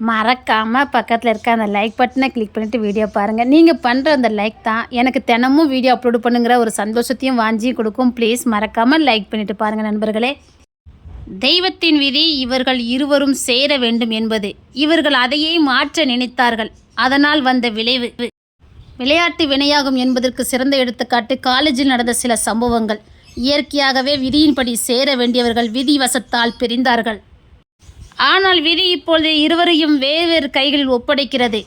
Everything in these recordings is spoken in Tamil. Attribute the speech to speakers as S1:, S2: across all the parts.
S1: மறக்காமல் பக்கத்தில் இருக்க அந்த லைக் பட்டனை கிளிக் பண்ணிவிட்டு வீடியோ பாருங்கள். நீங்கள் பண்ணுற அந்த லைக் தான் எனக்கு தினமும் வீடியோ அப்லோடு பண்ணுங்கிற ஒரு சந்தோஷத்தையும் வாஞ்சியும் கொடுக்கும். ப்ளீஸ் மறக்காமல் லைக் பண்ணிவிட்டு பாருங்கள் நண்பர்களே. தெய்வத்தின் விதி இவர்கள் இருவரும் சேர வேண்டும் என்பது. இவர்கள் அதையே மாற்ற நினைத்தார்கள். அதனால் வந்த விளைவு விளையாட்டு வினையாகும் என்பதற்கு சிறந்த எடுத்துக்காட்டு காலேஜில் நடந்த சில சம்பவங்கள். இயற்கையாகவே விதியின்படி சேர வேண்டியவர்கள் விதி வசத்தால் பிரிந்தார்கள். ஆனால் விதி இப்பொழுது இருவரையும் வேறு கைகளில் ஒப்படைக்கிறது.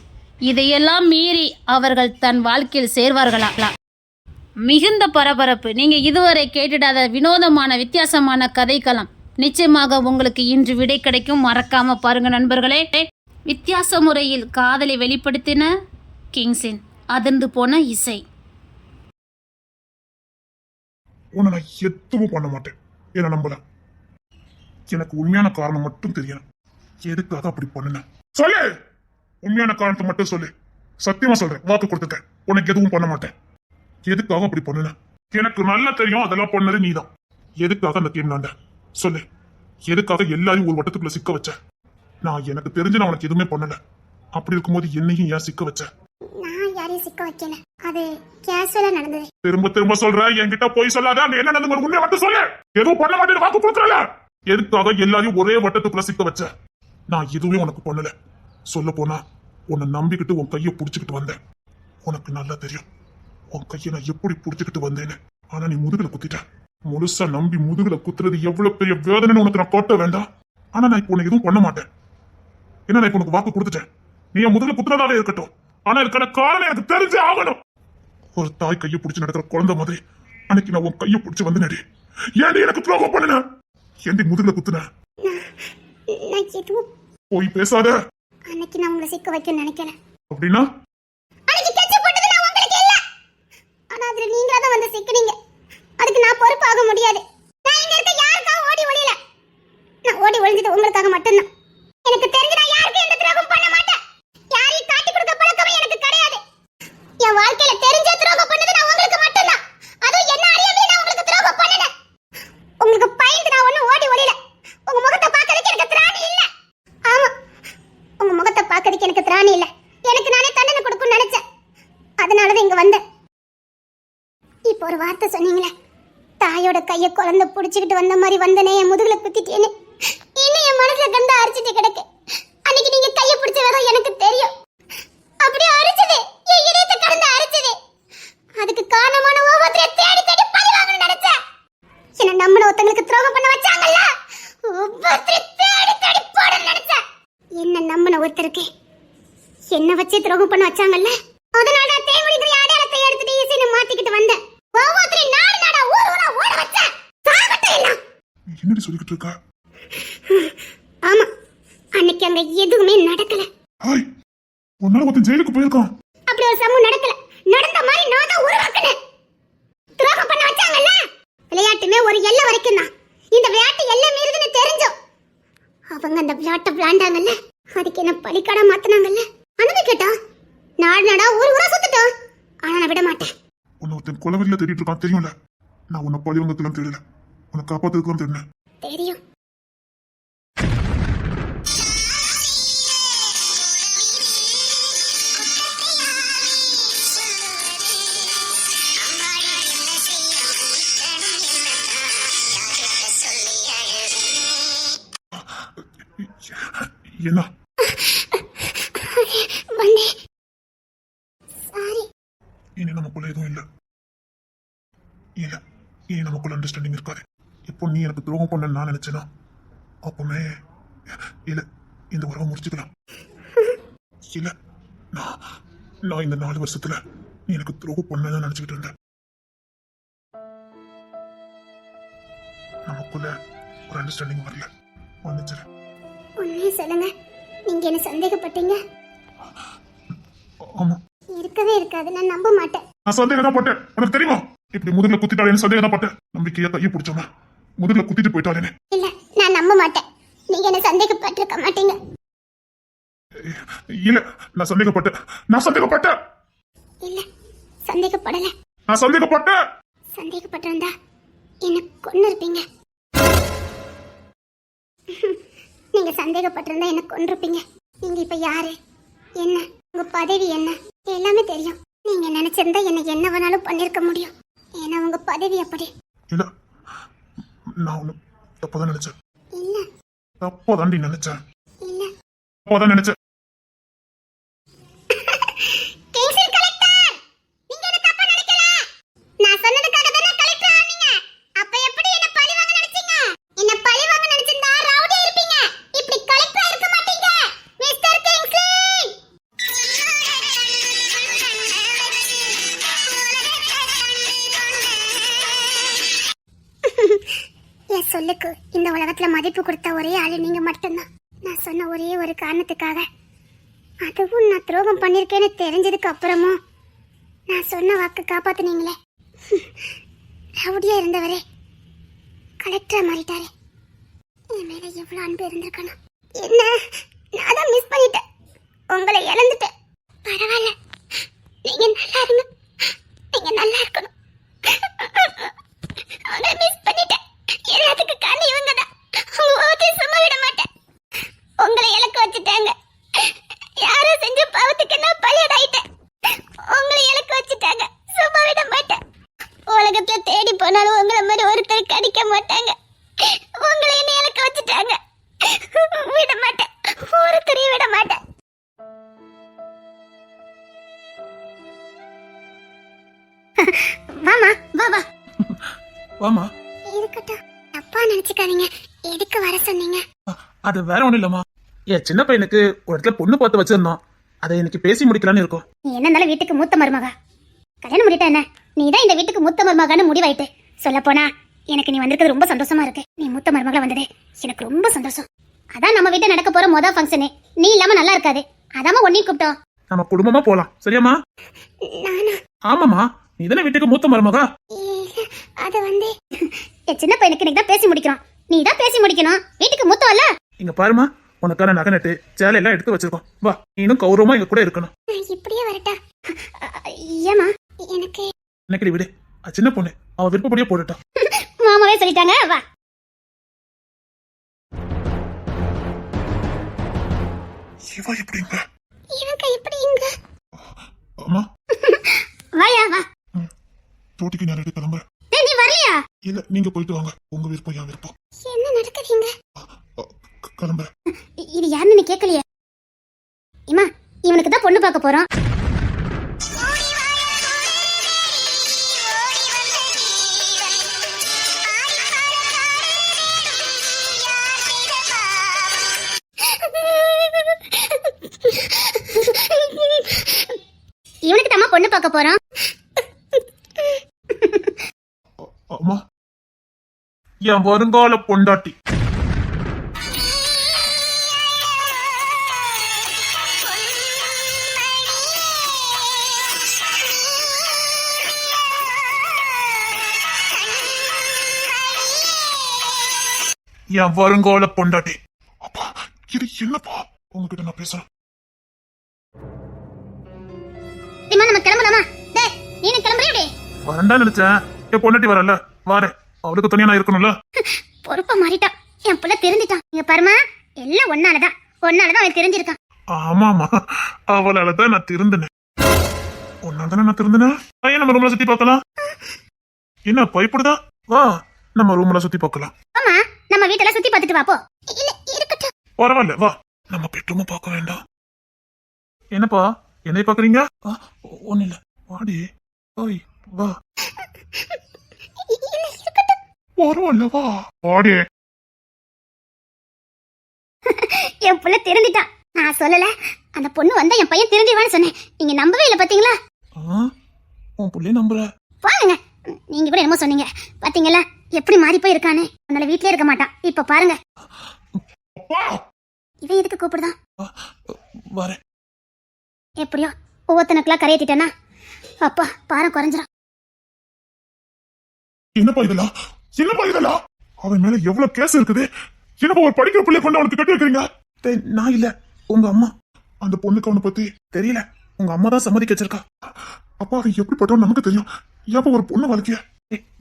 S1: இதையெல்லாம் மீறி அவர்கள் தன் வாழ்க்கையில் சேர்வார்களா? மிகுந்த பரபரப்பு. நீங்கள் இதுவரை கேட்டிடாத வினோதமான வித்தியாசமான கதைக்களம். நிச்சயமாக உங்களுக்கு இன்று விடை கிடைக்கும். மறக்காம பாருங்க நண்பர்களே. வித்தியாச முறையில் காதலை வெளிப்படுத்தின கிங்ஸின் அதிர்ந்து போன இசை.
S2: உன்னை நான் எதுவும் பண்ண மாட்டேன். என்ன நம்பல. எனக்கு உண்மையான காரணம் மட்டும் தெரியணும். எதுக்காக அப்படி பண்ணுன சொல்லு. உண்மையான காரணத்தை மட்டும் சொல்லு. சத்தியமா சொல்றேன், வாக்கு கொடுத்துட்டேன். உனக்கு எதுவும் பண்ண மாட்டேன். எதுக்காக அப்படி பண்ணுன எனக்கு நல்லா தெரியும். அதெல்லாம் பண்ணது நீதான். எதுக்காக அந்த கேம் சொல்லு. எதுக்காக எல்லாரையும் ஒரு வட்டத்துக்குள்ள சிக்க வச்ச? நான் எனக்கு தெரிஞ்சு நான் உனக்கு எதுவுமே பண்ணல. அப்படி இருக்கும்போது என்னையும் ஏன் சிக்க வச்ச?
S3: நான் யாரையும் சிக்க வைக்கல. அது கேஷுவலா நடந்தது.
S2: திரும்ப திரும்ப சொல்ற. என்கிட்ட போய் சொல்லாத. அங்க என்ன நடந்து உண்மையை மட்டும் சொல்லு. எதுவும் பண்ண மாட்டேன்னு வாக்கு கொடுக்கல. எதுக்காக எல்லாரையும் ஒரே வட்டத்துக்குள்ள சிக்க வச்ச? நான் எதுவுமே உனக்கு பண்ணல. சொல்ல போனா உன்னை நம்பிக்கிட்டு உன் கையை புடிச்சுக்கிட்டு வந்தேன். உனக்கு நல்லா தெரியும் உன் கையை நான் எப்படி புடிச்சுக்கிட்டு வந்தேன்னு. ஆனா நீ முதுகுல குத்திட்ட. முழுசா நம்பி முதுகுல குத்துறது எவ்வளவு பெரிய வேதனைன்னு உனக்கு நான் காட்ட வேண்டாம். ஆனா நான் இப்ப உனக்கு எதுவும் பண்ண மாட்டேன். ஏன்னா நான் இப்ப உனக்கு வாக்கு கொடுத்துட்டேன். நீ என் முதுகுல குத்துறதாவே இருக்கட்டும். ஆனா இதுக்கான காரணம் எனக்கு தெரிஞ்சே ஆகணும். ஒரு தாய் கையை பிடிச்சு நடக்கிற குழந்தை மாதிரி அன்னைக்கு நான் உன் கையை பிடிச்சு வந்து நடி. ஏன்டி எனக்கு துரோகம் பண்ணுன? ஏன்டி முதுகுல குத்துன? போய் பேசாத.
S3: அன்னைக்கு நான் உங்களை சிக்க வைக்க நினைக்கல.
S2: அப்படின்னா
S3: அன்னைக்கு கெச்ச போட்டது நான் உங்களுக்கு இல்ல. ஆனா அதுல நீங்களா தான் வந்து சிக்கினீங்க. அதுக்கு நான் பொறுப்பாக முடியாது. நான் இங்க இருக்க யாருக்காக ஓடி ஒளியல. நான் ஓடி ஒளிஞ்சது உங்களுக்காக மட்டும்தான். எனக்கு தெரிஞ்சு நான் யாருக்கும் எந்த துரோகம் பண்ண மாட்டேன். யாரையும் காட்டி கொடுக்க பழக்கமே எனக்கு கிடையாது. என் வாழ்க்கையில தெரிஞ்ச துரோகம் பண்ணது நான் உங்களுக்கு மட்டும்தான். அதுவும் என்ன அறியாமே நான் உங்களுக்கு துரோகம் பண்ணல. உங்களுக்கு பயந்து நான் ஒண்ணு ஓடி ஒளியல. உங்க முகத்தை பார்க்கறதுக்கு எனக்கு திராணி இல்ல. ஆமா, உங்க முகத்தை பார்க்கறதுக்கு எனக்கு திராணி இல்ல. எனக்கு நானே தண்டனை கொடுக்கணும்னு நினைச்சேன். அதனாலதான் இங்க வந்தேன். இப்போ ஒரு வார்த்தை சொன்னீங்களே, தாயோட கைய குழந்தை புடிச்சுக்கிட்டு வந்த மாதிரி வந்தனே, என் முதுகுல குத்திட்டேன்னு இன்னும் என் மனசுல கண்ட அரிச்சிட்டு கிடக்கு. அன்னைக்கு நீங்க கைய பிடிச்ச விதம் எனக்கு தெரியும். அப்படியே அரிச்சது என் இதயத்தை கடந்து அரிச்சது. அதுக்கு காரணமான ஒவ்வொருத்தரைய தேடி தேடி பழி வாங்கணும்னு நினைச்சேன். என்ன நம்பின ஒருத்தங்களுக்கு துரோகம் பண்ண வச்சாங்கல்ல, ஒவ்வொருத்தரைய தேடி தேடி போடணும்னு நினைச்சேன். என்ன நம்பின ஒருத்தருக்கு என்ன வச்சு துரோகம் பண்ண வச்சாங்கல்ல, அதனால நான் தேவடிக்கிற அடையாளத்தை எடுத்துட்டு இசையை மாத்திக்கிட்டு வந்தேன். ஒவ்வொருத்தரையும் நாடு நாடா ஊர் ஊரா ஓட வச்சேன். சாகட்டும் எல்லாம்.
S2: என்னடி சொல்லிக்கிட்டு இருக்கா?
S3: ஆமா, அன்னைக்கு அங்க எதுவுமே நடக்கல.
S2: ஹாய், உன்னால ஒருத்தன் ஜெயிலுக்கு போயிருக்கான்.
S3: அப்படி ஒரு சம்பவம் நடக்கல. நடந்த மாதிரி நான் தான் உருவாக்கினேன். துரோகம் பண்ண வச்சாங்கல்ல. விளையாட்டுமே ஒரு எல்லை வரைக்கும் தான். இந்த விளையாட்டு எல்லை மீறுதுன்னு தெரிஞ்சோம் அவங்க அந்த விளையாட்டை விளையாண்டாங்கல்ல. அதுக்கு என்ன பலிக்கடா மாத்தினாங்கல்ல. அனுபவிக்கட்டும். நாடு நாடா ஊர் ஊரா சுத்தட்டும். ஆனா நான் விட மாட்டேன்.
S2: உன்னை ஒருத்தன் கொலவெறியில தேடிட்டு இருக்கான் தெரியும்ல. நான் உன்னை பழிவங்கத்துலாம் தேடல, உன்னை காப்பாத்துறதுக்கும் தேடினேன்.
S3: தெரியும்.
S2: என்ன இனி நமக்குள்ள எதுவும் இல்ல. இல்ல, இனி நமக்குள்ள அண்டர்ஸ்டாண்டிங் இருக்காது. இப்போ நீ எனக்கு துரோகம் பண்ண நான் நினைச்சேனா, அப்பவுமே இல்ல இந்த உறவை முடிச்சுக்கலாம். இல்ல, நான் இந்த 4 வருஷத்துல நீ எனக்கு துரோகம் பண்ணதான் நினைச்சுக்கிட்டு இருந்தேன். நமக்குள்ள ஒரு அண்டர்ஸ்டாண்டிங் வரல. வந்துச்சு.
S3: உண்மையை சொல்லுங்க, நீங்க என்ன சந்தேகப்பட்டீங்க?
S2: ஆமா,
S3: இருக்கவே இருக்காது. நான் நம்ப மாட்டேன்.
S2: நான் சந்தேகம் தான் பட்டேன். உனக்கு தெரியுமா, இப்படி முதுகுல குத்திட்டாலே சந்தேகம் தான் பட்டேன். நம்பிக்கையா கையை பிடிச்சோம், முதுகுல குத்திட்டு போயிட்டாலே.
S3: இல்ல, நான் நம்ப மாட்டேன். நீங்க என்ன சந்தேகப்பட்டிருக்க மாட்டீங்க.
S2: இல்ல, நான் சந்தேகப்பட்டேன்.
S3: இல்ல, சந்தேகப்படல.
S2: நான் சந்தேகப்பட்டேன்.
S3: சந்தேகப்பட்டிருந்தா என்ன கொன்னு இருப்பீங்க. நீங்க சந்தேகப்பட்டிருந்தா என்ன கொன்றுப்பீங்க. நீங்க இப்ப யாரு, என்ன, உங்க பதவி என்ன, எல்லாமே தெரியும். நீங்க நினைச்சிருந்தா என்ன என்ன வேணாலும் பண்ணிருக்க முடியும். ஏன்னா உங்க பதவி அப்படி.
S2: இல்ல, நான் ஒண்ணு தப்பாதான் நினைச்சேன்.
S3: இல்ல
S2: தப்பாதாண்டி நினைச்சேன்.
S3: இல்ல
S2: தப்பாதான் நினைச்சேன்.
S3: கேன்சல் கலெக்டர், நீங்க என்ன தப்பா நினைக்கல. நான் சொன்னதுக்காக தான கலெக்டர் ஆனீங்க. அப்ப எப்படி என்ன பழி வாங்க நினைச்சீங்க? என்ன பழி வாங்க நினைச்சிருந்தா ரவுடியா இருப்பீங்க. இப்படி கலெக்டரா இருக்க மாட்டீங்க மிஸ்டர் கிங்ஸ்லி. என் சொல்லுக்கு இந்த உலகத்துல மதிப்பு கொடுத்த ஒரே ஆளு நீங்க மட்டும்தான். நான் சொன்ன ஒரே ஒரு காரணத்துக்காக, அதுவும் நான் துரோகம் பண்ணிருக்கேன்னு தெரிஞ்சதுக்கு அப்புறமும் நான் சொன்ன வாக்கு காப்பாத்துனீங்களே. ரவுடியா இருந்தவரே கலெக்டரா மாறிட்டாரு. என் மேல எவ்வளவு அன்பு இருந்திருக்கணும். என்ன நான் தான் மிஸ் பண்ணிட்டேன், உங்களை இழந்துட்டேன். பரவாயில்ல, நீங்க நல்லா இருங்க, நீங்க நல்லா இருக்கணும். உங்களை மிஸ் பண்ணிட்டேன். எல்லாத்துக்கும் காரணம் இவங்க தான். உங்க ஒவ்வொருத்தையும் சும்மா விட மாட்டேன். உங்களை இழக்க வச்சுட்டாங்க. யாரோ செஞ்ச பாவத்துக்கு நான் பலியாடாயிட்டேன். உங்களை இழக்க வச்சுட்டாங்க. சும்மா விட மாட்டேன். உலகத்துல தேடி போனாலும் உங்களை மாதிரி ஒருத்தர் கிடைக்க மாட்டாங்க. உங்களை என்ன இழக்க வச்சுட்டாங்க. விட மாட்டேன், ஒருத்தரையும் விட மாட்டேன். வாமா, வா வா.
S2: வாமா.
S3: இருக்கட்டும், தப்பா நினைச்சுக்காதீங்க. எதுக்கு வர சொன்னீங்க?
S2: அது வேற ஒண்ணும் இல்லம்மா. என் சின்ன பையனுக்கு ஒரு இடத்துல பொண்ணு பார்த்து வச்சிருந்தோம். அதை இன்னைக்கு பேசி முடிக்கலான்னு இருக்கோம்.
S3: நீ என்ன இருந்தாலும் வீட்டுக்கு மூத்த மருமகா. கல்யாணம் முடிட்டா என்ன? நீ தான் இந்த வீட்டுக்கு மூத்த மருமகான்னு முடிவாயிட்டு. சொல்ல போனா எனக்கு நீ வந்திருக்கிறது ரொம்ப சந்தோஷமா இருக்கு. நீ மூத்த மருமகளா வந்ததே எனக்கு ரொம்ப சந்தோஷம். அதான் நம்ம வீட்டுல நடக்க போற மொதல் ஃபங்க்ஷனு. நீ இல்லாம நல்லா இருக்காது. அதாம ஒன்னையும் கூப்பிட்டோம்.
S2: நம்ம குடும்பமா போலாம், சரியாமா?
S3: நானா?
S2: ஆமாமா, நீ தானே வீட்டுக்கு மூத்த மருமகா.
S3: இல்ல, அது வந்து என் சின்ன பையனுக்கு நீ தான் பேசி முடிக்கணும். நீ தான் பேசி முடிக்கணும். வீட்டுக்கு மூத்தவல்ல.
S2: இங்க பாருமா, உனக்கான நகை நட்டு சேலை எல்லாம் எடுத்து வச்சிருக்கோம். வா, நீனும் கௌரவமா எங்க கூட இருக்கணும்.
S3: இப்படியே வரட்டா? ஏமா எனக்கு
S2: எனக்கு விடு, சின்ன பொண்ணு அவ விருப்பப்படியே போட்டுட்டான்.
S3: மாமாவே சொல்லிட்டாங்க. வா.
S2: இவ எப்படிங்க?
S3: இவங்க எப்படி இங்க?
S2: அம்மா
S3: வாயா வா.
S2: தோட்டிக்கு நேரடி கிளம்புறேன்.
S3: டேய், நீ வரலையா?
S2: இல்ல, நீங்க போயிட்டு வாங்க. உங்க விருப்பம் என் விருப்பம்.
S3: என்ன நடக்குதுங்க?
S2: கிளம்புறேன்.
S3: இது யாருன்னு நீ கேட்கலையே. இம்மா, இவனுக்கு தான் பொண்ணு பார்க்க போறோம். இவனுக்கு தான் பொண்ணு பார்க்க போறோம்.
S2: அம்மா, என் வருங்கால பொண்டாட்டி. என் வருங்கால பொண்டாட்டி. அப்பா, இது என்னப்பா? உங்ககிட்ட நான் பேசுறேன்.
S3: நம்ம கிளம்பலாமா? டேய், நீ கிளம்பறியடி?
S2: வரண்டா நினைச்சேன். என் பொண்டாட்டி வரல, வாரேன். அவளுக்கு தனியா நான் இருக்கணும்ல.
S3: பொறுப்பா மாறிட்டான். என் புள்ள தெரிஞ்சிட்டான். இங்க பாருமா, எல்லாம் ஒன்னாலதான் அவன் தெரிஞ்சிருக்கான்.
S2: ஆமாமா, அவளாலதான் நான் திருந்தினேன். ஒன்னால்தானே நான் திருந்தினேன். ஐயா, நம்ம ரூம்ல சுத்தி பார்க்கலாம். என்ன பயப்படுதா? வா, நம்ம ரூம்ல சுத்தி பார்க்கலாம்.
S3: ஆமா, நம்ம வீட்டெல்லாம் சுத்தி பார்த்துட்டு வா போ. இல்ல, இருக்கட்டும்.
S2: பரவாயில்ல, வா. நம்ம பெட்ரூம் பார்க்க வேண்டாம். என்னப்பா, என்னை பாக்குறீங்க? ஒண்ணு இல்ல, வாடி. ஓய், வா.
S3: இல்ல, இருக்கட்டும்.
S2: பரவாயில்ல, வா. வாடி.
S3: என் புள்ள தெரிஞ்சிட்டான். நான் சொல்லல, அந்த பொண்ணு வந்தா என் பையன் தெரிஞ்சிருவான்னு சொன்னேன். நீங்க நம்பவே இல்ல பாத்தீங்களா?
S2: உன் புள்ளைய நம்புற?
S3: பாருங்க, நீங்க கூட என்னமோ சொன்னீங்க. பாத்தீங்களா எப்படி மாறி போய் இருக்கானே. உன்னால வீட்லயே இருக்க மாட்டான். இப்ப பாருங்க. இவன் எதுக்கு கூப்பிடுதான்?
S2: வரேன்.
S3: எப்படியோ ஒவ்வொருத்தனுக்குலாம் கரையேத்திட்டேன்னா அப்பா பாரம் குறைஞ்சிரும்.
S2: என்னப்பா இதெல்லாம்? என்னப்பா இதெல்லாம்? அவன் மேல எவ்வளவு கேஸ் இருக்குது. என்னப்பா ஒரு படிக்கிற பிள்ளை கொண்டு அவனுக்கு கட்டி வைக்கிறீங்க? நான் இல்ல, உங்க அம்மா. அந்த பொண்ணுக்கு அவனை பத்தி தெரியல. உங்க அம்மா தான் சம்மதிக்க வச்சிருக்கா. அப்பா, அவன் எப்படிப்பட்டவன் நமக்கு தெரியும். ஏப்பா ஒரு பொண்ணு வளர்க்கிய?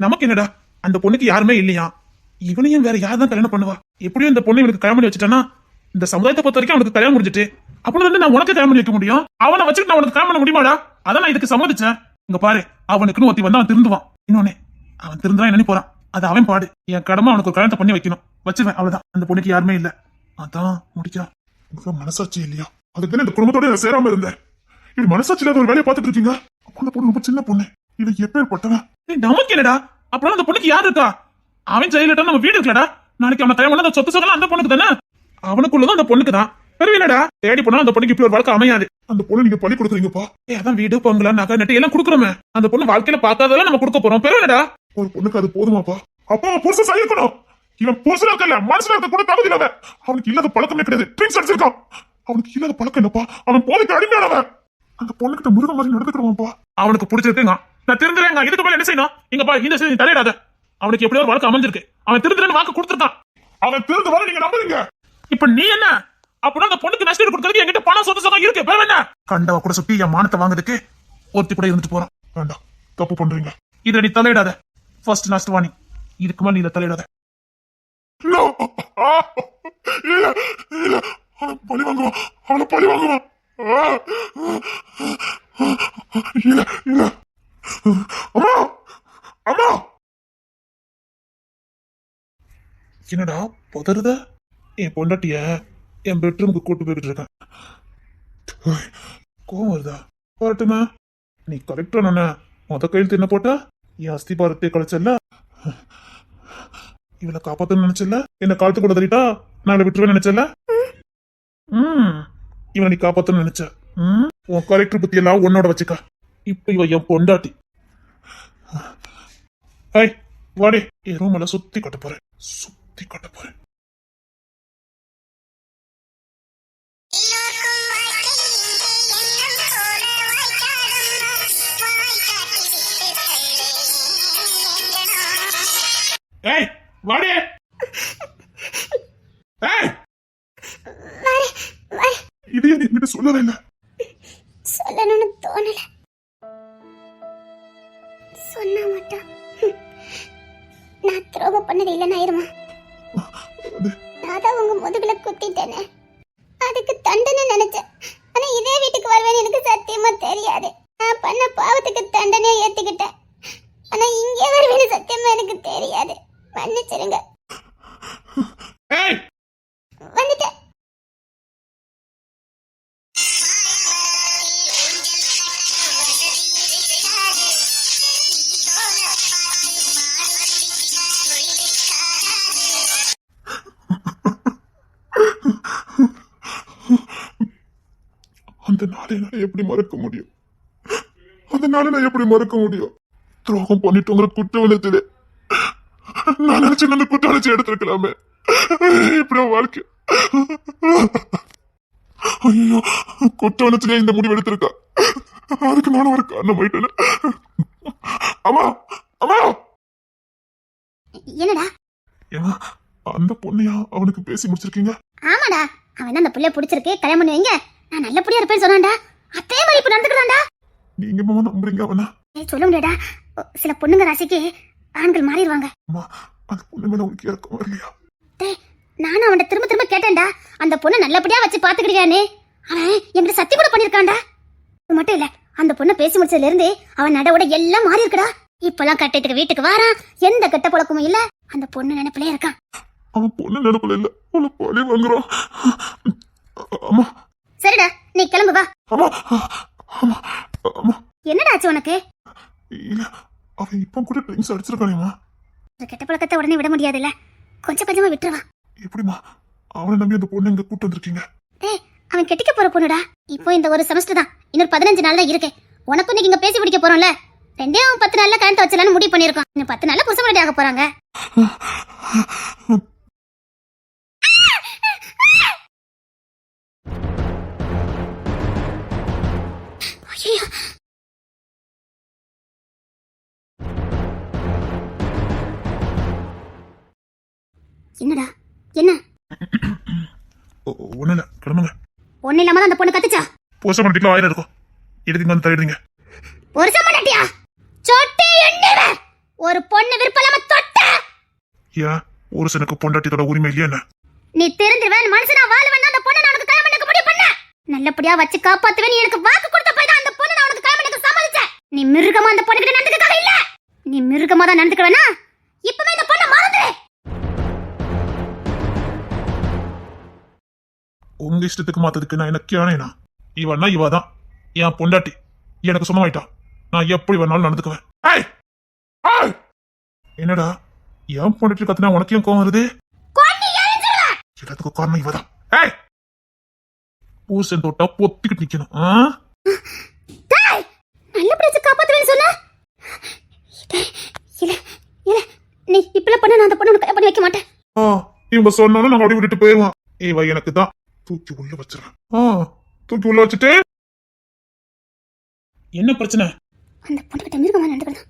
S2: நமக்கு என்னடா, அந்த பொண்ணுக்கு யாருமே இல்லையா? இவனையும் வேற யார் தான் கல்யாணம் பண்ணுவா? எப்படியும் இந்த பொண்ணு இவனுக்கு கல்யாணம் பண்ணி வச்சுட்டானா, இந்த சமுதாயத்தை பொறுத்த வரைக்கும் அவனுக்கு கல்யாணம் முடிஞ்சிட்டு அப்புறம் நான் உனக்கு கல்யாணம் பண்ணி வைக்க முடியும். அவனை வச்சுட்டு நான் உனக்கு கல்யாணம் பண்ண முடியுமாடா? அதான் நான் இதுக்கு சம்மதிச்சேன். இங்க பாரு, அவனுக்குன்னு ஒருத்தி வந்து அவன் திருந்துவான். இன்னொன்னு, அவன் திருந்துறான் என்ன போறான், அது அவன் பாடு. என் கடமை அவனுக்கு ஒரு கல்யாணத்தை பண்ணி வைக்கணும். வச்சிருவேன், அவ்வளவுதான். அந்த பொண்ணுக்கு யாருமே இல்ல, அதான் முடிச்சா. உங்களுக்கு மனசாட்சி இல்லையா? அதுக்கு இந்த குடும்பத்தோட நான் சேராம இருந்தேன். இப்படி மனசாட்சி இல்லாத ஒரு வேலையை பார்த்துட்டு இருக்கீங்க. அந்த பொண்ணு ரொம்ப சின்ன பொண்ணு, இது எப்பேற்பட்டவன்? நமக்கு என்னடா? அப்புறம் அந்த பொண்ணுக்கு யாரு இருக்கா? அவன் ஜெயிலட்டா நம்ம வீடு இருக்கலடா. நாளைக்கு அவன் டைம் அந்த சொத்து சொல்லலாம் அந்த பொண்ணுக்கு தானே. அவனுக்குள்ளதான் அந்த பொண்ணுக்கு தான். பெருவினடா தேடி போனா அந்த பொண்ணுக்கு இப்படி ஒரு வாழ்க்கை அமையாது. அந்த பொண்ணு நீங்க பழி கொடுக்குறீங்கப்பா. அதான் வீடு பங்களா நகை நட்டு எல்லாம் கொடுக்குறோமே. அந்த பொண்ணு வாழ்க்கையில பார்க்காதெல்லாம் நம்ம கொடுக்க போறோம். பெருவினடா ஒரு பொண்ணுக்கு அது போதுமாப்பா. அப்பா புருஷன் சகிக்கணும். இவன் புருஷனா இருக்கல, மனசுல இருக்க கூட தகுதி இல்லவன். அவனுக்கு இல்லாத பழக்கமே கிடையாது. ட்ரிங்க்ஸ் அடிச்சிருக்கான். அவனுக்கு இல்லாத பழக்கம் என்னப்பா? அவன் போதைக்கு அடிமையானவன். அந்த பொண்ணுகிட்ட மிருகம் மாதிரி நடந்துக்கிறவான்ப்பா. அவனுக்கு பிடிச்சிருக்குங்க. நான் திருந்துறேங்க. இதுக்கு மேல என்ன செய்யணும்? இங்கப்பா இந்த செய்தி தலையிடாத. அவனுக்கு எப்படியோ ஒரு வாழ்க்கை அமைஞ்சிருக்கு. அவன் திருந்துறேன்னு வாக்கு கொடுத்துருக்கான். அவன் திருந்து வர நீங்க நம்புறீங்க. இப்ப நீ என்ன அப்படின்னா அந்த பொண்ணுக்கு நஷ்டம் கொடுக்கறதுக்கு என்கிட்ட பணம் சொத்து சொந்தம் இருக்கு. பேர் என்ன கண்டவ கூட சுத்தி என் மானத்தை வாங்குறதுக்கு ஒருத்தி கூட இருந்துட்டு போறான். வேண்டாம், தப்பு பண்றீங்க. இதை நீ தலையிடாத. ஃபர்ஸ்ட் நஷ்ட வாணி. இதுக்கு மேல நீ இதை தலையிடாத. பழி வாங்குவான். அவனை பழி வாங்குவான். இல்ல இல்ல அம்மா அம்மா. என்னடா பதறுத? என் பொண்டாட்டிய என் பெட்ரூமுக்கு கூட்டு போய்கிட்டு இருக்கேன். கோவம் வருதா? வரட்டுமா? நீ கரெக்டா நானே மொத கையில் தின்ன போட்டா என் அஸ்தி பாரத்தை கழிச்சல்ல. இவளை காப்பாத்தன்னு நினைச்சல. என்ன காலத்து கூட தள்ளிட்டா நான் இவளை விட்டுருவேன் நினைச்சல. இவனை நீ காப்பாத்தன்னு நினைச்ச. உன் கரெக்டர் பத்தி எல்லாம் உன்னோட வச்சுக்க. இப்ப இவ என் பொண்டாட்டி. ஐய் வாடி, என் ரூம் எல்லாம் சுத்தி கட்ட போறேன். சுத்தி கட்ட போறேன். ஏய் வாடி. ஏய் இது என்கிட்ட சொல்லவே இல்லை.
S3: சொல்லணும்னு தோணல. சொன்னா மட்டும் நான் துரோகம் பண்ணது இல்லைன்னு ஆயிருமா? நான் தான் உங்க முதுகுல குத்திட்டேனே, அதுக்கு தண்டனை நினைச்சேன். ஆனா இதே வீட்டுக்கு வருவேன்னு எனக்கு சத்தியமா தெரியாது. நான் பண்ண பாவத்துக்கு தண்டனையை ஏத்துக்கிட்டேன். ஆனா இங்கே வருவேன்னு சத்தியமா எனக்கு தெரியாது. மன்னிச்சிருங்க. வந்துட்டேன்.
S2: அந்த நாளை நான் எப்படி மறக்க முடியும்? அந்த நாளை நான் எப்படி மறக்க முடியும்? துரோகம் பண்ணிட்டுங்கிற குற்றவலத்திலே நான் நினைச்சேன் அந்த குற்றவளச்சி எடுத்திருக்கலாமே. இப்படி வாழ்க்கை. ஐயோ, குற்றவளத்திலே இந்த முடிவு எடுத்திருக்கா. அதுக்கு நானும் ஒரு காரணம் ஆயிட்டேன். அம்மா அம்மா.
S3: என்னடா?
S2: ஏமா அந்த பொண்ணையா அவனுக்கு பேசி முடிச்சிருக்கீங்க?
S3: ஆமாடா, அவன் அந்த புள்ளைய பிடிச்சிருக்கு, கல்யாணம் பண்ணி வைங்க, நான் நல்லபடியா இருப்பேன்னு சொன்னான்டா. அதே மாதிரி இப்ப நடந்துக்கிறான்டா.
S2: நீங்க மாமா நம்புறீங்க அவனா?
S3: சொல்ல முடியாடா, சில பொண்ணுங்க ராசிக்கு ஆண்கள் மாறிடுவாங்க.
S2: அம்மா அந்த பொண்ணு மேல உங்களுக்கு இறக்கம் வரலையா?
S3: டேய், நானும் அவன்கிட்ட திரும்ப திரும்ப கேட்டேன்டா, அந்த பொண்ணை நல்லபடியா வச்சு பாத்துக்கிறியான்னு. அவன் என்கிட்ட சத்தியம் கூட பண்ணிருக்கான்டா. அது மட்டும் இல்ல, அந்த பொண்ணை பேசி முடிச்சதுல இருந்து அவன் நடவோட எல்லாம் மாறி இருக்குடா. இப்பெல்லாம் கட்டத்துக்கு வீட்டுக்கு வாரான், எந்த கெட்ட பழக்கமும் இல்ல. அந்த பொண்ணு நினைப்பிலே இருக்கான்.
S2: அவன் பொண்ணு நினைப்புல இல்ல, அவளை பழி வாங்குறான். அம்மா
S3: சரிடா, நீ கிளம்பு வா.
S2: அம்மா அம்மா அம்மா.
S3: என்னடா ஆச்சு உனக்கு?
S2: இல்ல, அவன் இப்ப கூட ட்ரிங்க்ஸ் அடிச்சிருக்கானேம்மா.
S3: கெட்ட பழக்கத்தை உடனே விட முடியாதுல்ல, கொஞ்சம் கொஞ்சமா விட்டுருவா.
S2: எப்படிமா அவனை நம்பி அந்த பொண்ணு இங்க கூட்டு வந்திருக்கீங்க?
S3: டேய், அவன் கெட்டிக்க போற பொண்ணுடா. இப்போ இந்த ஒரு செமஸ்டர் தான், இன்னொரு 15 நாள் தான் இருக்கு. உனக்கும் நீங்க இங்க பேசி பிடிக்க போறோம்ல, 10 நாள்ல கல்யாணத்தை வச்சலான்னு முடிவு பண்ணிருக்கோம். இன்னும் 10 நாள்ல புருஷ முன்னாடி ஆக போறாங்க. ஐயோ, என்னடா? என்ன?
S2: ஒண்ணு இல்ல, கிளம்புங்க.
S3: ஒண்ணு இல்லாம அந்த பொண்ணு கத்துச்சா?
S2: போஸ்ட் பண்ணிட்டு 1000 இருக்கும். எதுக்கு இங்க வந்து தள்ளிடுறீங்க?
S3: ஒரு சமண்டட்டியா சொட்டே எண்ணற ஒரு பொண்ணு விருப்பலாம தொட்ட.
S2: ஏன் ஒரு சனுக்கு பொண்டாட்டியோட உரிமை இல்லையா என்ன?
S3: நீ தெரிஞ்சிருவேன், மனுஷனா வாழவன்னா அந்த பொண்ணை நான் உனக்கு கல்யாணம் பண்ண முடிவு பண்ண. நல்லபடியா வச்சு காப்பாத்துவேன் நீ எனக்கு வாக்கு கொடுத்த போய் தான் அந்த பொண்ணு நான் உனக்கு கல்யாணம் பண்ண சம்மதிச்சேன். நீ மிருகமா அந்த பொண்ணு கிட்ட நடந்துக்கறதா இல்ல. நீ மிருகமா தான் நடந்துக்கறனா இப்பவே இந்த பொண்ணை மறந்துடு.
S2: உங்க இஷ்டத்துக்கு மாத்ததுக்கு நான் என்ன கேனேனா? இவன்னா இவதான் என் பொண்டாட்டி, எனக்கு சொந்தமாயிட்டா. நான் எப்படி வேணாலும் நடந்துக்குவேன். ஏய்! ஏய்! என்னடா என் பொண்டாட்டி கத்துனா உனக்கு ஏன் கோவம் வருது? எல்லாத்துக்கும் காரணம் இவதான். ஏய்! பூசன் தொட்டா பொத்திக்கிட்டு நிக்கணும்.
S3: டேய் நல்லபடியா வச்சு காப்பாத்துவேன்னு சொன்ன. இல்ல இல்ல நீ இப்பல பண்ண நான் அந்த பொண்ணை உனக்கு கல்யாணம் பண்ணி வைக்க மாட்டேன்.
S2: இவங்க சொன்னாலும் நாங்க அப்படியே விட்டுட்டு போயிருவோம். இவ எனக்கு தான் தூக்கி உள்ள வச்சிடறேன். தூக்கி உள்ள வச்சுட்டு என்ன பிரச்சனை?
S3: அந்த பொண்ணு கிட்ட மிருகமா நடந்துக்கறதா.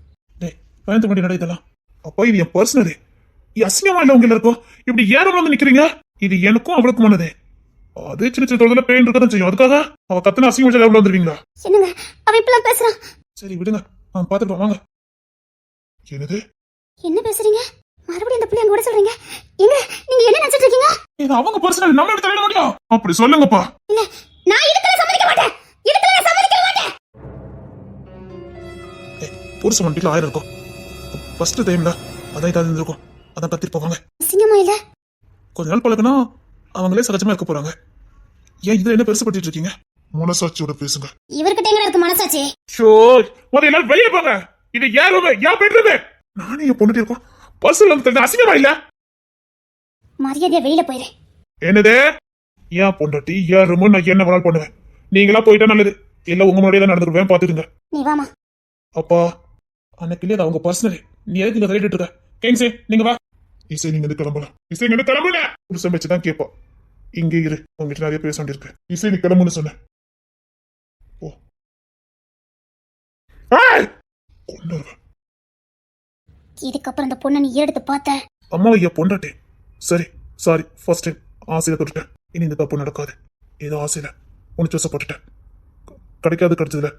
S2: டேய் பயந்து கொண்டு நட இதெல்லாம். அப்பா இது என் பர்சனல். அசிங்கமா இல்ல உங்க எல்லாருக்கும். இப்படி ஏறம் வந்து நிக்கிறீங்க. இது எனக்கும் அவளுக்கும் ஆனது. அது சின்ன சின்ன தொழில பெயின் இருக்கதான் செய்யும். அதுக்காக அவ கத்துன அசிங்கம் வச்சு எவ்வளவு வந்துருவீங்களா?
S3: என்னங்க அவ இப்பலாம் பேசுறான்.
S2: சரி விடுங்க, பாத்துட்டு வாங்க. என்னது
S3: என்ன பேசுறீங்க? மறுபடியும் அந்த பிள்ளை அங்க விட சொல்றீங்க? எங்க நீங்க என்ன நினைச்சிட்டு இருக்கீங்க?
S2: இது அவங்க பர்சனல், நம்ம எடுத்து தலையிட முடியும். அப்படி சொல்லுங்கப்பா.
S3: இல்ல நான் இதுக்கெல்லாம் சம்மதிக்க மாட்டேன். இதுக்கெல்லாம் சம்மதிக்க மாட்டேன்.
S2: புருஷ வண்டில 1000 இருக்கும். ஃபர்ஸ்ட் டைம்ல அதான் இதாக இருந்திருக்கும். அதான் கத்திட்டு போவாங்க.
S3: அசிங்கமா இல்ல?
S2: கொஞ்ச நாள் பழகுனா அவங்களே சகஜமா இருக்க போறாங்க. ஏன் இதுல என்ன பெருசு படுத்திட்டு இருக்கீங்க? மனசாட்சியோட பேசுங்க.
S3: இவர்கிட்ட எங்க இருக்கு மனசாட்சி?
S2: ஷோ எல்லாரும் வெளியே போங்க. இது யார் ரூம்? யார் பெட்ரூம்? நானே என் பொண்ணுட்டு இருக்கோம். பர்சனல் வந்து அசிங்கமா இல்ல?
S3: மரியாதையா வெளியில போயிரு.
S2: என்னது? ஏன் பொண்டாட்டி ஏன் ரூம்? நான் என்ன வேணாலும் பண்ணுவேன். நீங்களா போயிட்டா நல்லது. இல்ல உங்க முன்னாடியே தான் நடந்துருவேன். பாத்துடுங்க.
S3: நீ வாமா.
S2: அப்பா அன்னைக்கு இல்லையா அவங்க பர்சனல். நீ எதுக்கு இங்க தலையிட்டு இருக்க? கேன்சே நீங்க வா. இசை நீங்க வந்து கிளம்பலாம். இசை நீங்க கிளம்புல. புருஷன் வச்சுதான் கேட்பா. இங்கே இரு, உங்ககிட்ட நிறைய பேச வேண்டியிருக்கு. இசை நீ கிளம்புன்னு சொன்ன. ஓ கொண்டுருவேன்.
S3: இதுக்கப்புறம் இந்த பொண்ணை நீ எடுத்து பார்த்த
S2: அம்மாவை என் பொண்டாட்டி. சரி சாரி, ஃபர்ஸ்ட் டைம் ஆசையில தொட்டுட்டேன். இனி இந்த தப்பு நடக்காது. ஏதோ ஆசையில உனச்சு வசப்பட்டுட்டேன். கிடைக்காது கிடைச்சதுல.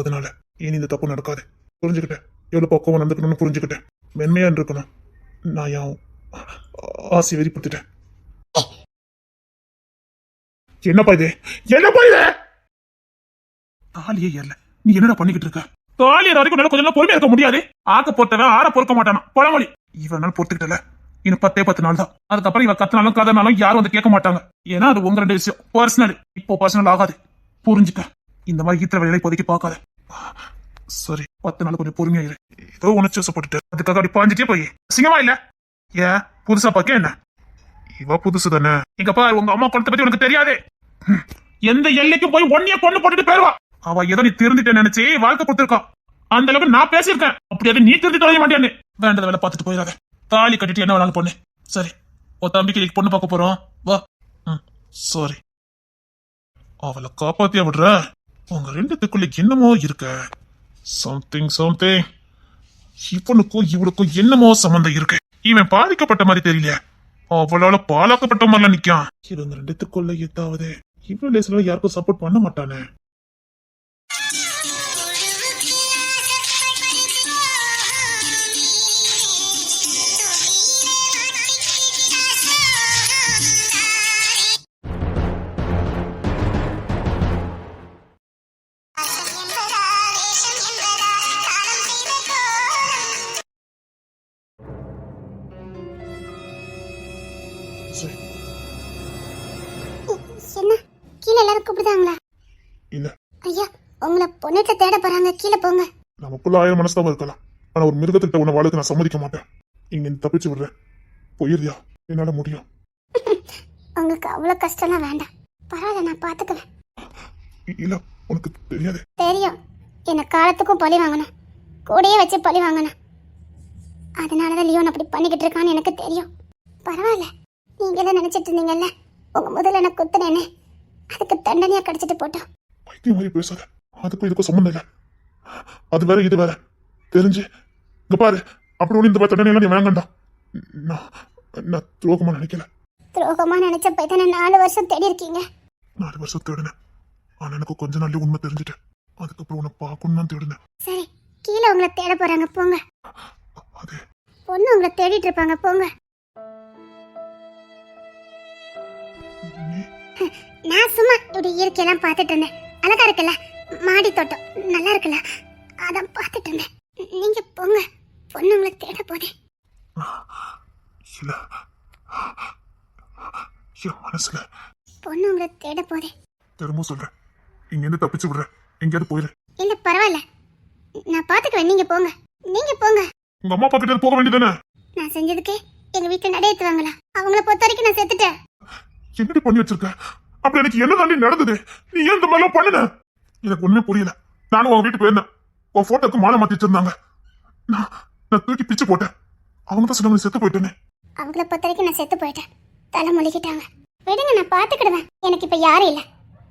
S2: அதனால இனி இந்த தப்பு நடக்காது. புரிஞ்சுக்கிட்டேன். எவ்வளவு பக்குவம் நடந்துக்கணும்னு புரிஞ்சுக்கிட்டேன். மென்மையா இருக்கணும். நான் என் ஆசையை வெளிப்படுத்திட்டேன். என்னப்பா இது? என்னப்பா இது? தாலியே ஏறல. நீ என்னடா பண்ணிக்கிட்டு இருக்க? தாலியை வரைக்கும் கொஞ்சம் நாள் பொறுமையா இருக்க முடியாது. ஆக்க பொறுத்தவன் ஆற பொறுக்க மாட்டானா பழமொழி. இவன் நாள் பொறுத்துக்கிட்டல. இன்னும் 10 நாள் தான். அதுக்கப்புறம் இவ கத்தினாலும் கதனாலும் யாரும் வந்து கேட்க மாட்டாங்க. ஏன்னா அது உங்க 2 விஷயம். பர்சனல். இப்போ பர்சனல் ஆகாது. புரிஞ்சுக்க. இந்த மாதிரி ஈத்திர வேலையை இப்போதைக்கு பார்க்காத. சரி 10 நாள் கொஞ்சம் பொறுமையா இரு. ஏதோ உணர்ச்சி வசப்பட்டுட்டு அதுக்காக அப்படி பாஞ்சிட்டே போய் சிங்கமா இல்ல? ஏன் புதுசா பாக்க என்ன? இவ புதுசு தானே. இங்க பாரு, உங்க அம்மா குளத்தை பத்தி உனக்கு தெரியாது. எந்த எல்லைக்கும் போய் ஒன்னிய கொண்டு போட்டுட்டு போயிருவா. அவ ஏதோ நீ திருந்திட்ட நினைச்சு வாழ்க்கை கொடுத்திருக்கா. அந்த அளவுக்கு நான் பேசியிருக்கேன். அப்படியாவது நீ திருந்தி தொலைய மாட்டேன்னு. வேண்டத வேலை பார்த்துட்டு போயிடாத. தாலி கட்டிட்டு என்ன வேணாலும் பொண்ணு. சரி உன் தம்பிக்கு பொண்ணு பார்க்க போறோம் வா. சாரி அவளை காப்பாத்தியா விடுற. உங்க 2த்துக்குள்ள என்னமோ இருக்க. சம்திங் இவனுக்கும் இவளுக்கும் என்னமோ சம்பந்தம் இருக்கு. இவன் பாதிக்கப்பட்ட மாதிரி தெரியல. அவளால பாலாக்கப்பட்ட மாதிரிலாம் நிக்கான். இவங்க 2த்துக்குள்ள ஏதாவது இவ்வளவு லேசில யாருக்கும் சப்போர்ட் பண்ண மாட்டானே.
S3: என்ன கீழே எல்லாரும் கூப்பிடுதாங்களா?
S2: இல்ல
S3: ஐயா உங்களை பொண்ணுட்ட தேட போறாங்க. கீழே போங்க.
S2: நமக்குள்ள 1000 மனசுதான் இருக்கலாம். ஆனா ஒரு மிருகத்திட்ட உன்னை வாழக்கு நான் சம்மதிக்க மாட்டேன். இங்க தப்பிச்சு விடுறேன். போயிருதியா? என்னால முடியும்.
S3: உங்களுக்கு அவ்வளவு கஷ்டம்லாம் வேண்டாம். பரவாயில்ல நான் பாத்துக்குவேன்.
S2: இல்ல உனக்கு தெரியாது.
S3: தெரியும். என்ன காலத்துக்கும் பழி வாங்கணும். கூடயே வச்சு பழி வாங்கணும். அதனாலதான் லியோன் அப்படி பண்ணிக்கிட்டு இருக்கான்னு எனக்கு தெரியும். பரவாயில்ல. நீங்க எல்லாம் நினைச்சிட்டு இருந்தீங்கல்ல உங்க முதல்ல எனக்கு குத்துனேன்னு, அதுக்கு தண்டனையா கிடைச்சிட்டு போட்டோம்.
S2: பைத்தியம் மாதிரி பேசாத. அதுக்கும் இதுக்கும் சம்பந்தம் இல்ல. அது வேற இது வேற. தெரிஞ்சு இங்க பாரு. அப்படி ஒண்ணு இந்த தண்டனை எல்லாம் நீ வேண்டாம்டா. நான் துரோகமா நினைக்கல.
S3: துரோகமா நினைச்ச போய் தானே 4 வருஷம் தேடி இருக்கீங்க.
S2: 4 வருஷம் தேடினேன். ஆனா எனக்கு கொஞ்ச நாள்லயே உண்மை தெரிஞ்சுட்டேன். அதுக்கப்புறம் உன்னை பார்க்கணும் தான் தேடினேன்.
S3: சரி கீழே உங்களை தேட போறாங்க போங்க.
S2: அது
S3: பொண்ணு உங்களை தேடிட்டு இருப்பாங்க போங்க. நான் சும்மா இப்படி இயற்கையெல்லாம் பார்த்துட்டு இருந்தேன். அழகா இருக்குல்ல, மாடி தோட்டம் நல்லா இருக்குல்ல, அதான் பார்த்துட்டு இருந்தேன். நீங்க போங்க, பொண்ணு உங்களை தேட போதே.
S2: இல்ல, என் மனசுல
S3: பொண்ணு உங்களை தேட போதே.
S2: திரும்ப சொல்றேன், இங்க இருந்து தப்பிச்சு விடுறேன், எங்கேயாவது போயிரு.
S3: இல்ல பரவாயில்ல, நான் பாத்துக்குவேன். நீங்க போங்க, நீங்க போங்க.
S2: உங்க அம்மா அப்பா கிட்ட போக வேண்டியதானே?
S3: நான் செஞ்சதுக்கு எங்க வீட்டுல நடையேத்துவாங்களா? அவங்கள பொறுத்த வரைக்கும் நான் செத்துட்டேன்.
S2: என்னடி பண்ணி வச்சிருக்க? அப்படி எனக்கு என்ன தாண்டி நடந்தது? நீ ஏன் இந்த மாதிரிலாம் பண்ணுன? எனக்கு ஒண்ணுமே புரியல. நானும் உங்க வீட்டுக்கு போயிருந்தேன். உன் போட்டோக்கு மாலை மாத்தி வச்சிருந்தாங்க. நான் தூக்கி பிச்சு போட்டேன். அவங்க தான் சொன்னாங்க செத்து போயிட்டேன்னு.
S3: அவங்கள பொறுத்த வரைக்கும் நான் செத்து போயிட்டேன். தலை மொழிக்கிட்டாங்க. விடுங்க, நான் பாத்துக்கிடுவேன். எனக்கு இப்ப யாரும் இல்ல,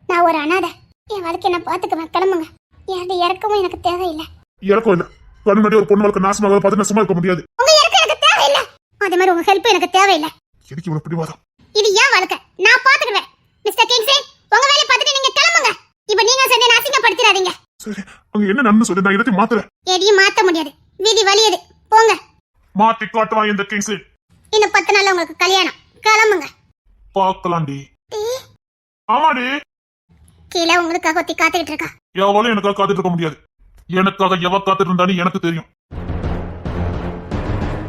S3: நான் ஒரு அனாதை. என் வாழ்க்கைய நான் பாத்துக்குவேன். கிளம்புங்க. யாருடைய இறக்கமும் எனக்கு தேவையில்லை.
S2: இறக்கம் இல்ல, கண்ணு முன்னாடி ஒரு பொண்ணு வாழ்க்கை நாசமாக பார்த்து நான் சும்மா இருக்க முடியாது.
S3: உங்க இறக்கம் எனக்கு தேவையில்லை. அதே மாதிரி உங்க ஹெல்ப் எனக்கு தேவையில்லை.
S2: எதுக்கு இவ்வளவு பிடிவாதம்?
S3: இது ஏன் வாழ்க்கை, நான் பாத்துக்குவேன். மிஸ்டர் கிங்ஸ்லே, உங்க வேலையை பார்த்துட்டு நீங்க கிளம்புங்க. இப்ப நீங்க சேர்ந்து அசிங்கப்படுத்திடாதீங்க.
S2: சரி, அங்க என்ன நடந்து சொல்லி நான் இடத்தை மாத்துறேன்.
S3: எதையும் மாத்த முடியாது, வீதி வலியது. போங்க.
S2: மாத்தி காட்டுவான் இந்த கிங்ஸ்.
S3: இன்னும் 10 நாள்ல உங்களுக்கு கல்யாணம். கிளம்புங்க.
S2: பாக்கலாம்டி. ஆமாடி.
S3: கீழே உங்களுக்காக ஒத்தி காத்துக்கிட்டு இருக்கா.
S2: எவளும் எனக்காக காத்துட்டு இருக்க முடியாது. எனக்காக எவ காத்துட்டு இருந்தான்னு எனக்கு தெரியும்.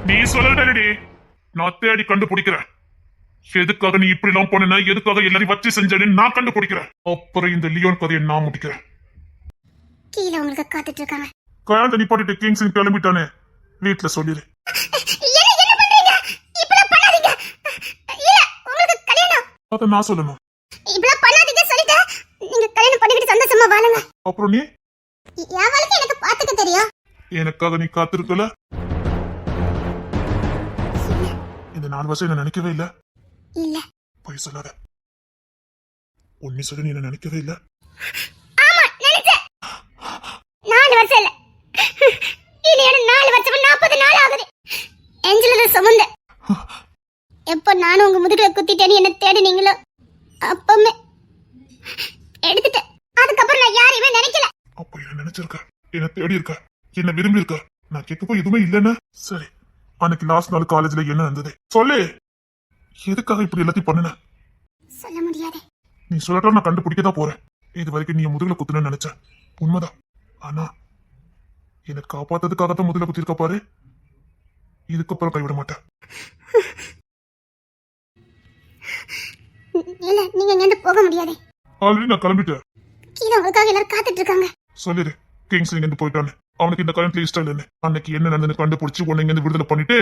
S2: நீ சொல்லடி, நான் தேடி கண்டுபிடிக்கிறேன். எதுக்காக நீ இப்படி எல்லாம் பண்ண, எதுக்காக எல்லாரையும் வச்சு செஞ்சேன்னு நான் கண்டுபிடிக்கிறேன். அப்புறம் இந்த லியோன் கதையை நான் முடிக்கிறேன்.
S3: கீழே உங்களுக்கு காத்துட்டு இருக்காங்க.
S2: கல்யாணத்தை நிப்பாட்டிட்டு கிங்ஸ் கிளம்பிட்டானே, வீட்டுல சொல்லிடு. அத நான் சொல்லணும்.
S3: இப்பலாம் பண்ணாதீங்க சொல்லிட்டேன். நீங்க கல்யாணம் பண்ணிக்கிட்டு சந்தோஷமா வாழுங்க.
S2: அப்புறம் நீ
S3: என் வாழ்க்கை எனக்கு பாத்துக்க தெரியும்.
S2: எனக்காக நீ காத்திருக்கல. இந்த 4 வருஷம் என்ன நினைக்கவே இல்ல.
S3: இல்ல,
S2: போய் சொல்லாத. உண்மை சொல்ல நீ என்ன நினைக்கவே இல்ல.
S3: ஆமா நினைச்சேன். 4 வருஷம் இல்ல, இனியோட 4 வருஷம் 40 நாள் ஆகுது. ஏஞ்சலோட சுமந்த எப்ப நானும் உங்க முதுகுல குத்திட்டேன்னு என்ன தேடினீங்களோ அப்பமே எடுத்துட்டேன். அதுக்கப்புறம் நான் யாரையுமே நினைக்கல.
S2: அப்ப என்ன நினைச்சிருக்க, என்ன தேடி இருக்க, என்ன விரும்பி இருக்க. நான் கேட்கப்போ எதுவுமே இல்லைன்னா சரி. அன்னைக்கு லாஸ்ட் நாள் காலேஜ்ல என்ன நடந்தது சொல்லு. எதுக்காக இப்படி எல்லாத்தையும் பண்ணுன?
S3: சொல்ல முடியாது.
S2: நீ சொல்லட்டா நான் கண்டுபிடிக்கதான் போறேன். இது வரைக்கும் நீ முதுகுல குத்துன்னு நினைச்சேன், உண்மைதான். ஆனா என்னை காப்பாத்ததுக்காகத்தான் முதுகுல குத்திருக்க பாரு. இதுக்கப்புறம் கைவிட மாட்டேன்.
S3: இல்ல, நீங்க இங்க போக முடியாது.
S2: ஆல்ரெடி நான் கிளம்பிட்டேன்.
S3: கீழே உங்களுக்காக எல்லாரும் காத்துட்டு இருக்காங்க.
S2: சொல்லிடு, கிங்ஸ் இங்க போயிட்டான்னு. அவனுக்கு இந்த கல்யாணத்துல இஷ்டம் இல்லைன்னு. அன்னைக்கு என்ன நடந்து கண்டுபிடிச்சு உன்னை இங்க விடுதலை பண்ணிட்டு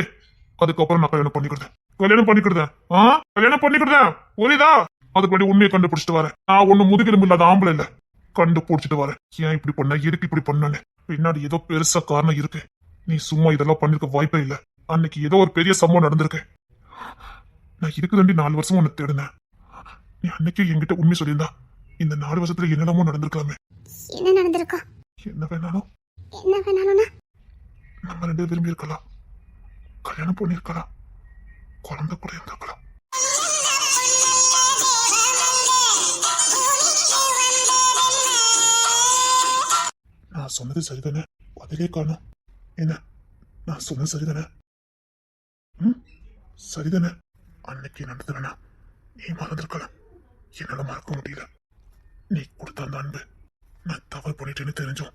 S2: அதுக்கப்புறம் நான் கல்யாணம் பண்ணிக்கிட்டேன். கல்யாணம் பண்ணிக்கிட்டேன் புரியுதா? அதுக்கு முன்னாடி உண்மையை கண்டுபிடிச்சிட்டு வரேன். நான் ஒண்ணு முதுகெலும்பு இல்லாத ஆம்பளை இல்ல, கண்டுபிடிச்சிட்டு வரேன். ஏன் இப்படி பண்ண, எதுக்கு இப்படி பண்ணு, பின்னாடி ஏதோ பெருசா காரணம் இருக்கு. நீ சும்மா இதெல்லாம் பண்ணிருக்க வாய்ப்பே இல்ல. அன்னைக்கு ஏதோ ஒரு பெரிய சம்பவம் நடந்திருக்கு. நான் இதுக்கு தாண்டி 4 வருஷம் உன்னை தேடினேன். நீ அன்னைக்கே என்கிட்ட உண்மை சொல்லியிருந்தா இந்த 4 வருஷத்துல என்னெல்லாமோ நடந்திருக்கலாமே.
S3: என்ன நடந்திருக்கும்?
S2: என்ன வேணாலும் நம்ம 2 பேரும் விரும்பி இருக்கலாம், கல்யாணம் பண்ணிருக்கலாம், குழந்தை கூட இருந்திருக்கலாம். நான் சொன்னது சரிதானே? பதிலே காணும். என்ன நான் சொன்னது சரிதானே? சரிதானே? அன்னைக்கு நடந்ததுனா நீ மறந்திருக்கலாம். என்னால மறக்க முடியல. நீ கொடுத்த அந்த அன்பு நான் தவறு பண்ணிட்டேன்னு தெரிஞ்சும்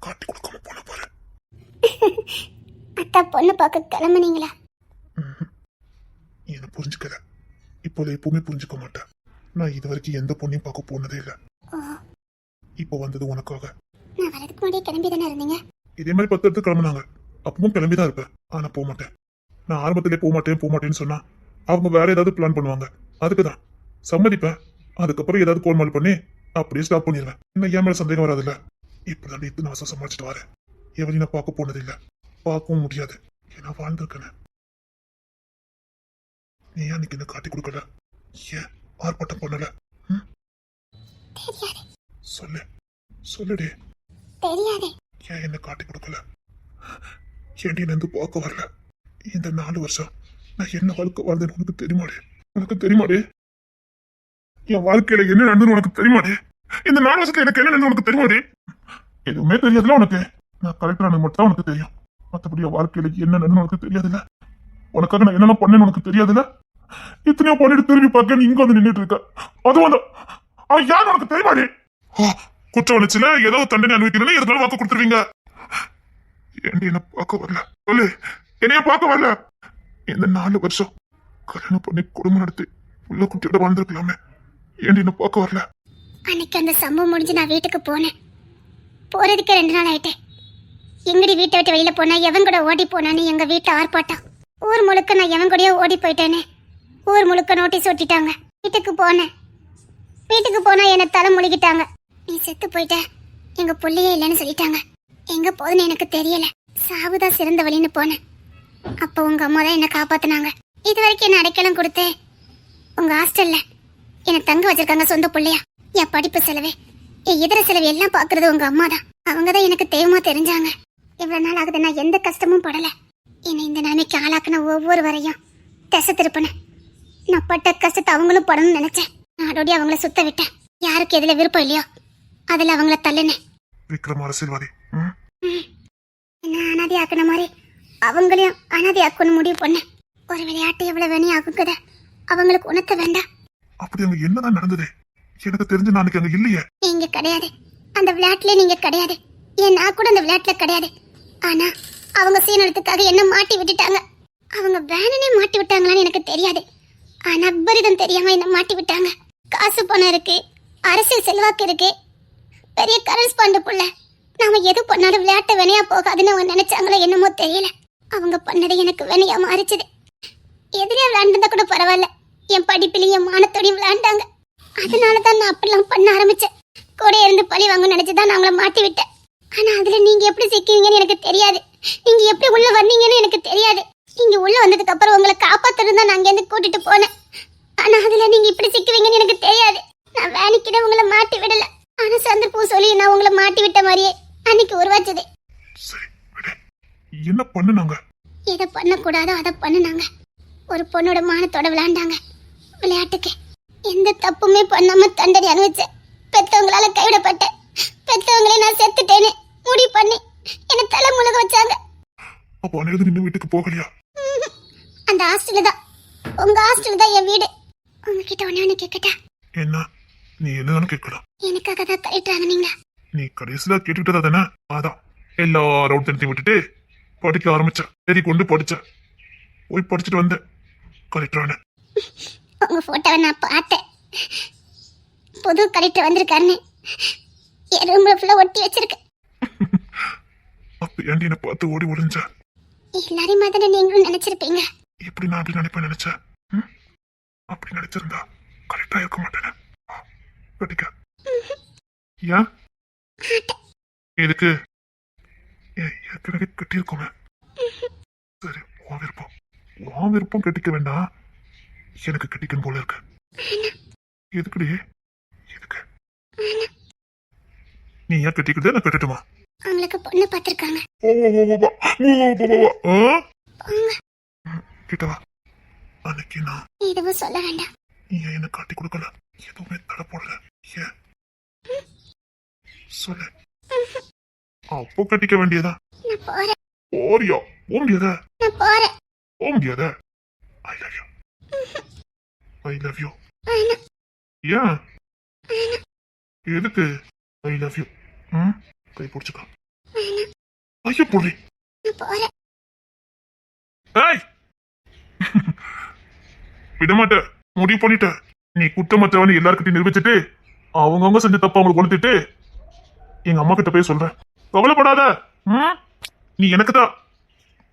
S2: காட்டி கொடுக்காம போன பாரு.
S3: அத்தா பொண்ணு பார்க்க கிளம்புனீங்களா?
S2: நீ என்ன புரிஞ்சுக்கல. இப்போல எப்பவுமே புரிஞ்சுக்க மாட்டேன். நான் இது வரைக்கும் எந்த பொண்ணையும் பார்க்க போனதே இல்ல. இப்போ வந்தது உனக்காக.
S3: நான் வரதுக்கு முன்னாடியே கிளம்பி தானே இருந்தீங்க.
S2: இதே மாதிரி 10 இடத்துக்கு கிளம்புனாங்க. அப்பவும் கிளம்பிதான் இருப்பேன். ஆனா போக மாட்டேன். நான் ஆரம்பத்திலே போக மாட்டேன்னு சொன்னா அவங்க வேற ஏதாவது பிளான் பண்ணுவாங்க. அதுக்குதான் சம்மதிப்பேன். அதுக்கப்புறம் ஏதாவது கோல்மால் பண்ணி அப்படியே ஸ்டாப் பண்ணிடுவேன். இன்னும் என் மேல சந்தேகம் வராதுல்ல. இப்பதான் இத்தனை வருஷம் சமாளிச்சுட்டு வரேன். எவரையும் நான் பார்க்க போனது இல்ல, பார்க்கவும் முடியாது. ஏன்னா வாழ்ந்திருக்கேன். நீ ஏன் அன்னைக்கு என்ன காட்டி கொடுக்கல? ஏன் ஆர்ப்பாட்டம் பண்ணல? சொல்லுடே.
S3: தெரியாது.
S2: ஏன் என்ன காட்டி கொடுக்கல? ஏன்டி நந்து பார்க்க வரல? இந்த 4 வருஷம் நான் என்ன வாழ்க்கை வாழ்ந்தேன்னு உனக்கு தெரியுமாடே? என் வாழ்க்கையில என்ன நடந்தது உனக்கு தெரியுமாடே? இந்த 4 வருஷத்துல எனக்கு என்ன நடந்தது உனக்கு தெரியுமாடே? எதுவுமே தெரியாதுல உனக்கு. நான் கரெக்டா எனக்கு மட்டும் தான் உனக்கு தெரியும். மற்றபடி என் வாழ்க்கையில என்ன நடந்தது உனக்கு தெரியாதுல்ல. உனக்காக நான் என்னென்ன பண்ணேன்னு உனக்கு தெரியாதுல்ல. இத்தனையோ பண்ணிட்டு திரும்பி பார்க்க நீ இங்க வந்து நின்னுட்டு இருக்க. அது வந்து அவன் யார் உனக்கு தெரியுமாடி? குற்ற உணர்ச்சியில ஏதோ தண்டனை அனுபவிக்கணும்னு இருந்தாலும் வாக்கு கொடுத்துருவீங்க. ஏண்டி என்ன பார்க்க வரல? சொல்லு, என்னைய பார்க்க வரல? இந்த 4 வருஷம் கல்யாணம் பண்ணி குடும்பம் நடத்தி உள்ள குட்டியோட வாழ்ந்துருக்கலாமே. ஏண்டி என்ன பார்க்க வரல?
S3: அன்னைக்கு அந்த சம்பவம் முடிஞ்சு நான் வீட்டுக்கு போனேன். போறதுக்கு 2 நாள் ஆயிட்டேன். எங்கடி வீட்டை விட்டு வெளியில போனா எவன் கூட ஓடி போனான்னு எங்க வீட்டுல ஆர்ப்பாட்டம். ஊர் முழுக்க நான் எவன் கூடயோ ஓடி போயிட்டேனே. ஊர் முழுக்க நோட்டீஸ் ஒட்டிட்டாங்க. வீட்டுக்கு போனேன். வீட்டுக்கு போனா என்னை தலை முழுகிட்டாங்க. நீ செத்து போயிட்ட, எங்க புள்ளையே இல்லைன்னு சொல்லிட்டாங்க. எங்க போதுன்னு எனக்கு தெரியல. சாவுதான் சிறந்த வழின்னு போனேன். அப்ப உங்க அம்மா தான் என்ன காப்பாத்தினாங்க. இது வரைக்கும் என்ன அடைக்கலம் கொடுத்தேன். உங்க ஹாஸ்டல்ல என்னை தங்க வச்சிருக்காங்க சொந்த பிள்ளையா. என் படிப்பு செலவு, என் இதர செலவு எல்லாம் பாக்குறது உங்க அம்மா தான். அவங்க தான் எனக்கு தெய்வமா தெரிஞ்சாங்க. இவ்வளவு நாள் ஆகுது நான் எந்த கஷ்டமும் படல. என்னை இந்த நிலைமைக்கு ஆளாக்குன ஒவ்வொரு வரையும் திசை திருப்பினேன். நான் பட்ட கஷ்டத்தை அவங்களும் படணும்னு நினைச்சேன். நாடோடி அவங்கள சுத்த விட்டேன். யாருக்கு எதுல விருப்பம் இல்லையோ அதுல அவங்கள தள்ளினேன்.
S2: விக்ரம் அரசியல்வாதி.
S3: என்ன அனாதை ஆக்குன மாதிரி அவங்களையும் அனாதை ஆக்கணும் முடிவு பண்ணேன். ஒரு விளையாட்டு எவ்வளவு வேணி ஆகுங்கத அவங்களுக்கு உணர்த்த வேண்டாம்.
S2: அப்படி அங்க என்னதான் நடந்தது? எனக்கு தெரிஞ்சு நான் அங்க இல்லையே.
S3: நீங்க கிடையாது, அந்த விளையாட்டுல நீங்க கிடையாது. ஏன் நான் கூட அந்த விளையாட்டுல கிடையாது. ஆனா அவங்க சீனத்துக்காக என்ன மாட்டி விட்டுட்டாங்க. அவங்க வேணுனே மாட்டி விட்டாங்களான்னு எனக்கு தெரியாது. ஆனா பரிதம் தெரியாம என்ன மாட்டி விட்டாங்க. காசு பணம் இருக்கு, அரசியல் செல்வாக்கு இருக்கு, பெரிய கரஸ்பாண்ட் புள்ள. நாம எது பண்ணாலும் விளையாட்டு வினையா போகாதுன்னு அவங்க நினைச்சாங்களோ என்னமோ தெரியல. அவங்க பண்ணது எனக்கு வினையா மாறிச்சுது. எதிரியா விளையாண்டுருந்தா கூட பரவாயில்ல, என் படிப்பிலையும் மானத்தோடையும் விளையாண்டாங்க. அதனாலதான் நான் அப்படிலாம் பண்ண ஆரம்பிச்சேன். கூட இருந்து பழி வாங்க நினைச்சுதான் நான் அவங்கள மாட்டி விட்டேன். ஆனா அதுல நீங்க எப்படி சிக்கிவீங்கன்னு எனக்கு தெரியாது. நீங்க எப்படி உள்ள வந்தீங்கன்னு எனக்கு தெரியாது. நீங்க உள்ள வந்ததுக்கு அப்புறம் உங்களை காப்பாத்துறதா நான் அங்க இருந்து கூட்டிட்டு போனேன். ஆனா அதுல நீங்க இப்படி சிக்குவீங்கன்னு எனக்கு தெரியாது. நான் வேணிக்கிட உங்களை மாட்டி விடல. ஆனா சந்தர்ப்பம் சொல்லி நான் உங்களை மாட்டி விட்ட மாதிரியே அன்னைக்கு உருவாச்சது.
S2: என்ன பண்ணுனாங்க?
S3: எதை பண்ணக்கூடாதோ அதை பண்ணுனாங்க. ஒரு பொண்ணோட மானத்தோட விளையாண்டாங்க. விளையாட்டுக்கு எந்த தப்புமே பண்ணாம தண்டனை அனுபவிச்சேன். பெத்தவங்களால கைவிடப்பட்டேன். பெத்தவங்களே நான் செத்துட்டேன்னு முடிவு பண்ணி என்ன தலை முழுக வச்சாங்க.
S2: அப்போ அன்னைக்கு நின்று வீட்டுக்கு போகலையா?
S3: அந்த ஹாஸ்டல் தான், உங்க ஹாஸ்டல் தான் என் வீடு. உங்ககிட்ட ஒண்ணு கேட்கட்டா?
S2: என்ன? நீ என்னதானு கேட்கலாம்.
S3: எனக்காக தான் கரெக்டாக நீங்க.
S2: நீ கடைசியில கேட்டுக்கிட்டதா தானே? அதான் எல்லாரும் தெரிஞ்சு விட்டுட்டு படிக்க ஆரம்பிச்ச. சரி கொண்டு படிச்ச. போய் படிச்சுட்டு வந்தேன். கரெக்டான
S3: உங்க போட்டோவை நான் பார்த்தேன். புது கலெக்டர் வந்திருக்காருன்னு என் ரூம்ல ஃபுல்லா ஒட்டி வச்சிருக்கேன்.
S2: அப்ப ஏண்டி என்ன பார்த்து ஓடி ஒளிஞ்ச?
S3: எல்லாரையும் மாதிரி நீங்களும் நினைச்சிருப்பீங்க.
S2: எப்படி நான் அப்படி நினைப்பேன் நினைச்சேன்? அப்படி நினைச்சிருந்தா கரெக்டா இருக்க மாட்டேன். கட்டிக்க. ஏன்? எதுக்கு? ஏற்கனவே கட்டியிருக்கோமே. சரி, உன் விருப்பம். உன் விருப்பம் கட்டிக்க வேண்டாம். எனக்கு கட்டிக்கணும் போல இருக்கு. எதுக்குடி? எதுக்கு? நீ ஏன் கட்டிக்கிட்டு நான் கட்டட்டுமா?
S3: உங்களுக்கு பொண்ணு பார்த்திருக்காங்க.
S2: கிட்டவா. அன்னைக்கு நான்
S3: எதுவும் சொல்ல வேண்டாம்.
S2: நீ ஏன் என்ன காட்டி கொடுக்கல? எதுவுமே தடை போடல. ஏன் சொல்லு. அப்போ கட்டிக்க வேண்டியதா?
S3: நான் போறேன்.
S2: போறியா? போக முடியாத.
S3: நான் போறேன்.
S2: போக முடியாத. I love you. I love you. ஏன்? எதுக்கு? I love you. கை பிடிச்சுக்கோ. ஐயோ போடி.
S3: நான் போறேன்.
S2: ஏய் விடமாட்ட. முடிவு பண்ணிட்ட. நீ குற்றமற்றவன் எல்லாருக்கிட்டையும் நிரூபிச்சுட்டு அவங்கவுங்க செஞ்ச தப்ப அவங்களுக்கு கொளுத்திட்டு எங்க அம்மா கிட்ட போய் சொல்றேன். கவலைப்படாத. நீ எனக்கு தான்.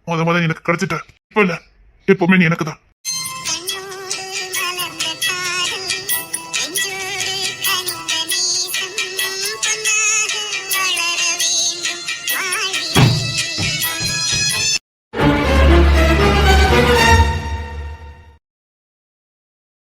S2: முத எனக்கு கிடைச்சிட்ட. இப்ப இல்ல, எப்பவுமே நீ எனக்கு தான்.